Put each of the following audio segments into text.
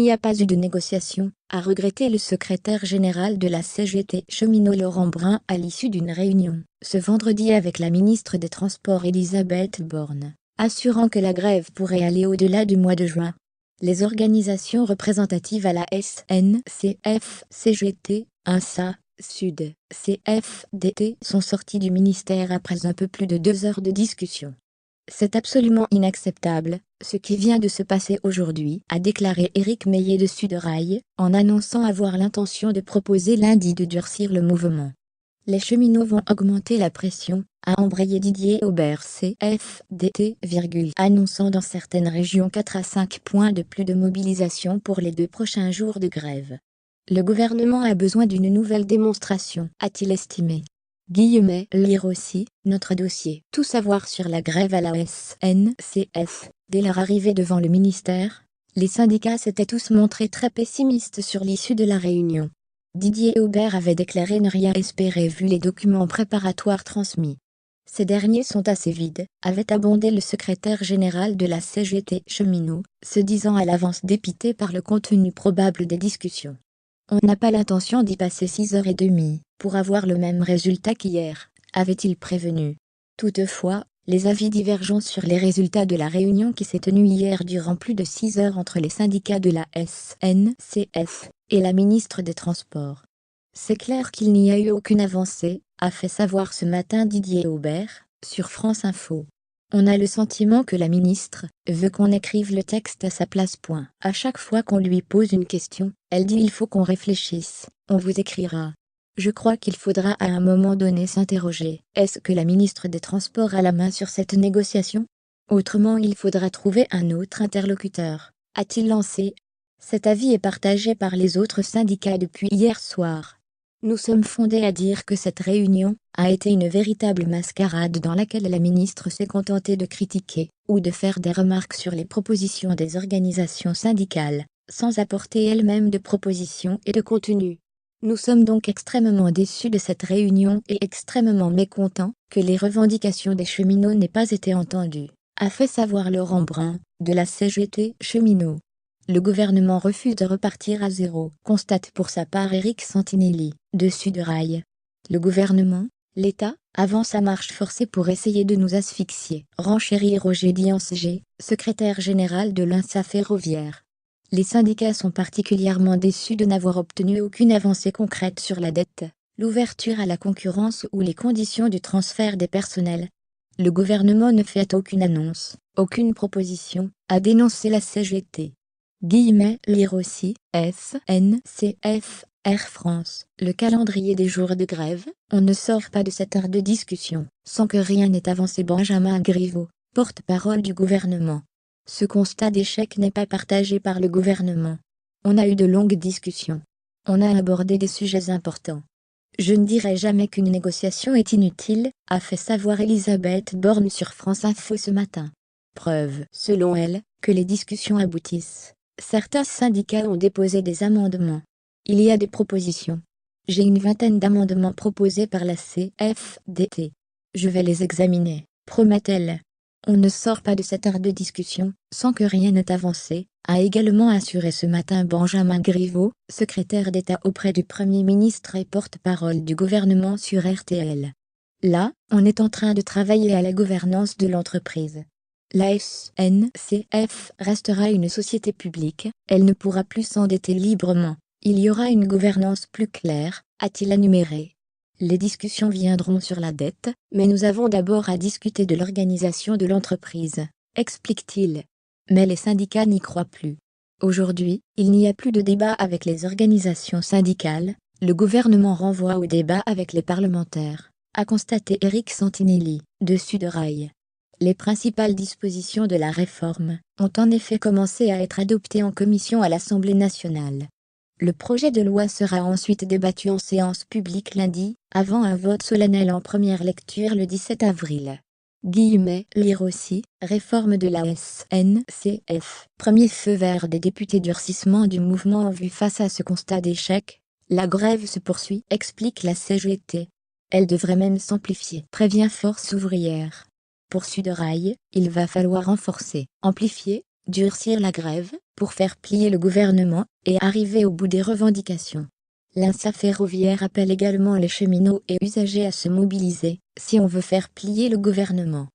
n'y a pas eu de négociation, a regretté le secrétaire général de la CGT cheminot Laurent Brun à l'issue d'une réunion, ce vendredi avec la ministre des Transports Elisabeth Borne, assurant que la grève pourrait aller au-delà du mois de juin. Les organisations représentatives à la SNCF, CGT, INSA, Sud, CFDT sont sorties du ministère après un peu plus de 2 heures de discussion. C'est absolument inacceptable, ce qui vient de se passer aujourd'hui, a déclaré Éric Meillet de Sudrail, en annonçant avoir l'intention de proposer lundi de durcir le mouvement. Les cheminots vont augmenter la pression, a embrayé Didier Aubert CFDT, annonçant dans certaines régions 4 à 5 points de plus de mobilisation pour les 2 prochains jours de grève. Le gouvernement a besoin d'une nouvelle démonstration, a-t-il estimé. Lire aussi, notre dossier. Tout savoir sur la grève à la SNCF. Dès leur arrivée devant le ministère, les syndicats s'étaient tous montrés très pessimistes sur l'issue de la réunion. Didier Aubert avait déclaré ne rien espérer vu les documents préparatoires transmis. Ces derniers sont assez vides, avait abondé le secrétaire général de la CGT cheminot, se disant à l'avance dépité par le contenu probable des discussions. On n'a pas l'intention d'y passer 6h30 pour avoir le même résultat qu'hier, avait-il prévenu. Toutefois, les avis divergents sur les résultats de la réunion qui s'est tenue hier durant plus de 6 heures entre les syndicats de la SNCF et la ministre des Transports. C'est clair qu'il n'y a eu aucune avancée, a fait savoir ce matin Didier Aubert, sur France Info. On a le sentiment que la ministre veut qu'on écrive le texte à sa place. À chaque fois qu'on lui pose une question, elle dit il faut qu'on réfléchisse, on vous écrira. Je crois qu'il faudra à un moment donné s'interroger. Est-ce que la ministre des Transports a la main sur cette négociation? Autrement il faudra trouver un autre interlocuteur, a-t-il lancé. Cet avis est partagé par les autres syndicats depuis hier soir. Nous sommes fondés à dire que cette réunion a été une véritable mascarade dans laquelle la ministre s'est contentée de critiquer ou de faire des remarques sur les propositions des organisations syndicales, sans apporter elle-même de propositions et de contenu. Nous sommes donc extrêmement déçus de cette réunion et extrêmement mécontents que les revendications des cheminots n'aient pas été entendues, a fait savoir Laurent Brun, de la CGT cheminot. Le gouvernement refuse de repartir à zéro, constate pour sa part Éric Santinelli, de Sudrail. Le gouvernement, l'État, avance à marche forcée pour essayer de nous asphyxier, renchérit Roger Diancé, secrétaire général de l'INSA ferroviaire. Les syndicats sont particulièrement déçus de n'avoir obtenu aucune avancée concrète sur la dette, l'ouverture à la concurrence ou les conditions du transfert des personnels. Le gouvernement ne fait aucune annonce, aucune proposition, a dénoncé la CGT. Lire aussi, SNCF, Air France, le calendrier des jours de grève, on ne sort pas de cette ère de discussion, sans que rien n'ait avancé. Benjamin Griveaux, porte-parole du gouvernement. Ce constat d'échec n'est pas partagé par le gouvernement. On a eu de longues discussions. On a abordé des sujets importants. Je ne dirai jamais qu'une négociation est inutile, a fait savoir Elisabeth Borne sur France Info ce matin. Preuve, selon elle, que les discussions aboutissent. Certains syndicats ont déposé des amendements. Il y a des propositions. J'ai une vingtaine d'amendements proposés par la CFDT. Je vais les examiner, promet-elle. On ne sort pas de cette ère de discussion sans que rien n'ait avancé, a également assuré ce matin Benjamin Griveaux, secrétaire d'État auprès du Premier ministre et porte-parole du gouvernement sur RTL. Là, on est en train de travailler à la gouvernance de l'entreprise. La SNCF restera une société publique, elle ne pourra plus s'endetter librement. Il y aura une gouvernance plus claire, a-t-il énuméré. Les discussions viendront sur la dette, mais nous avons d'abord à discuter de l'organisation de l'entreprise, explique-t-il. Mais les syndicats n'y croient plus. Aujourd'hui, il n'y a plus de débat avec les organisations syndicales, le gouvernement renvoie au débat avec les parlementaires, a constaté Éric Santinelli, de Sudrail. Les principales dispositions de la réforme ont en effet commencé à être adoptées en commission à l'Assemblée nationale. Le projet de loi sera ensuite débattu en séance publique lundi, avant un vote solennel en première lecture le 17 avril. Lire aussi, réforme de la SNCF. Premier feu vert des députés, durcissement du mouvement en vue face à ce constat d'échec. La grève se poursuit, explique la CGT. Elle devrait même s'amplifier, prévient Force ouvrière. Pour Sudrail, il va falloir renforcer, amplifier, durcir la grève, pour faire plier le gouvernement et arriver au bout des revendications. L'INSA ferroviaire appelle également les cheminots et usagers à se mobiliser, si on veut faire plier le gouvernement.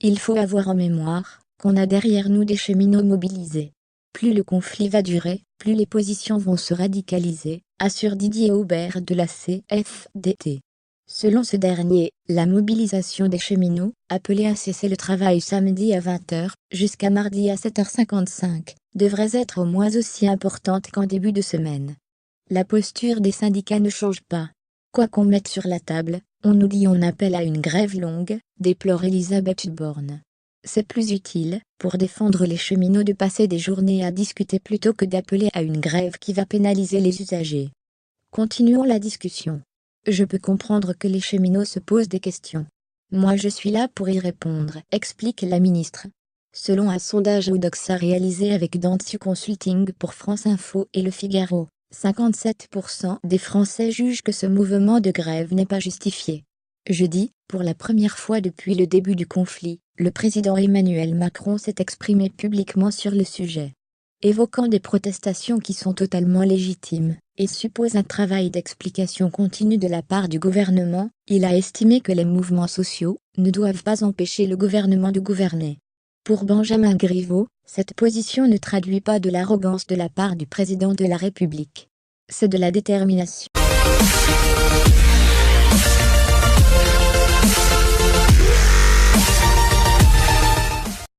Il faut avoir en mémoire qu'on a derrière nous des cheminots mobilisés. Plus le conflit va durer, plus les positions vont se radicaliser, assure Didier Aubert de la CFDT. Selon ce dernier, la mobilisation des cheminots, appelés à cesser le travail samedi à 20h, jusqu'à mardi à 7h55, devrait être au moins aussi importante qu'en début de semaine. La posture des syndicats ne change pas. Quoi qu'on mette sur la table, on nous dit on appelle à une grève longue, déplore Elisabeth Borne. C'est plus utile, pour défendre les cheminots, de passer des journées à discuter plutôt que d'appeler à une grève qui va pénaliser les usagers. Continuons la discussion. Je peux comprendre que les cheminots se posent des questions. Moi je suis là pour y répondre, explique la ministre. Selon un sondage Odoxa réalisé avec Dentsu Consulting pour France Info et Le Figaro, 57% des Français jugent que ce mouvement de grève n'est pas justifié. Jeudi, pour la première fois depuis le début du conflit, le président Emmanuel Macron s'est exprimé publiquement sur le sujet. Évoquant des protestations qui sont totalement légitimes et supposent un travail d'explication continue de la part du gouvernement, il a estimé que les mouvements sociaux ne doivent pas empêcher le gouvernement de gouverner. Pour Benjamin Griveaux, cette position ne traduit pas de l'arrogance de la part du président de la République. C'est de la détermination.